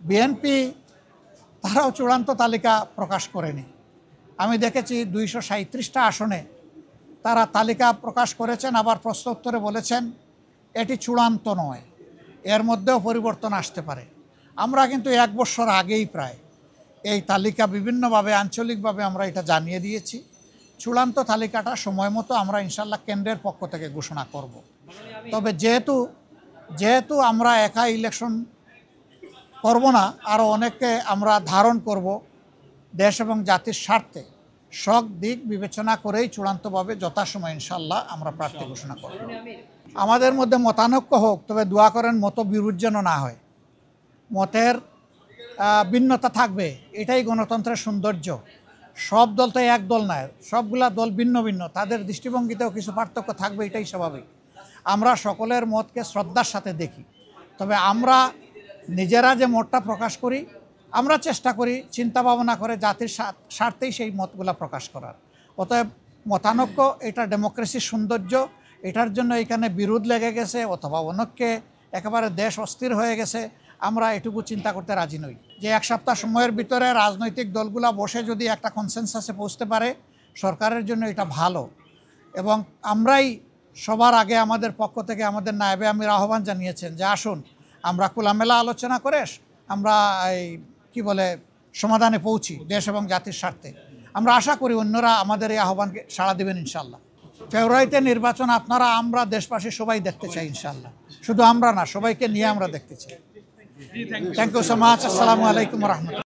BNP তারাও চূড়ান্ত তালিকা প্রকাশ করেনি। আমি দেখেছি 237টা আসনে তারা তালিকা প্রকাশ করেছেন, আবার প্রশ্নোত্তরে বলেছেন এটি চূড়ান্ত নয়, এর মধ্যেও পরিবর্তন আসতে পারে। আমরা কিন্তু 1 বছর আগেই প্রায় এই তালিকা বিভিন্নভাবে আঞ্চলিকভাবে আমরা এটা জানিয়ে দিয়েছি। চূড়ান্ত তালিকাটা সময় মতো আমরা ইনশাল্লাহ কেন্দ্রের পক্ষ থেকে ঘোষণা করব। তবে যেহেতু আমরা একা ইলেকশন করব না, আরও অনেককে আমরা ধারণ করব, দেশ এবং জাতির স্বার্থে সব দিক বিবেচনা করেই চূড়ান্তভাবে যথাসময় ইনশাল্লাহ আমরা প্রার্থী ঘোষণা করব। আমাদের মধ্যে মতানৈক্য হোক, তবে দোয়া করেন মতবিরোধ যেন না হয়। মতের ভিন্নতা থাকবে, এটাই গণতন্ত্রের সৌন্দর্য। সব দল তো এক দল নয়, সবগুলা দল ভিন্ন ভিন্ন, তাদের দৃষ্টিভঙ্গিতেও কিছু পার্থক্য থাকবে, এটাই স্বাভাবিক। আমরা সকলের মতকে শ্রদ্ধার সাথে দেখি, তবে আমরা নিজেরা যে মতটা প্রকাশ করি, আমরা চেষ্টা করি চিন্তা ভাবনা করে জাতির স্বার্থেই সেই মতগুলা প্রকাশ করার। অতএব মতানৈক্য এটা ডেমোক্রেসির সৌন্দর্য, এটার জন্য এখানে বিরোধ লেগে গেছে অথবা অনেককে একেবারে দেশ অস্থির হয়ে গেছে, আমরা এটুকু চিন্তা করতে রাজি নই। যে 1 সপ্তাহ সময়ের ভিতরে রাজনৈতিক দলগুলা বসে যদি একটা কনসেনসাসে পৌঁছতে পারে, সরকারের জন্য এটা ভালো। এবং আমরাই সবার আগে আমাদের পক্ষ থেকে আমাদের নায়েবে আমির আহ্বান জানিয়েছেন যে আসুন আমরা খোলামেলা আলোচনা করে আমরা সমাধানে পৌঁছি দেশ এবং জাতির স্বার্থে। আমরা আশা করি অন্যরা আমাদের এই আহ্বানকে সাড়া দেবেন ইনশাল্লাহ। ফেব্রুয়ারিতে নির্বাচন আমরা দেশবাসী সবাই দেখতে চাই ইনশাল্লাহ, শুধু আমরা না, সবাইকে নিয়ে আমরা দেখতে চাই। Thank you so much. আসসালামু আলাইকুম রহমতুল্লাহ।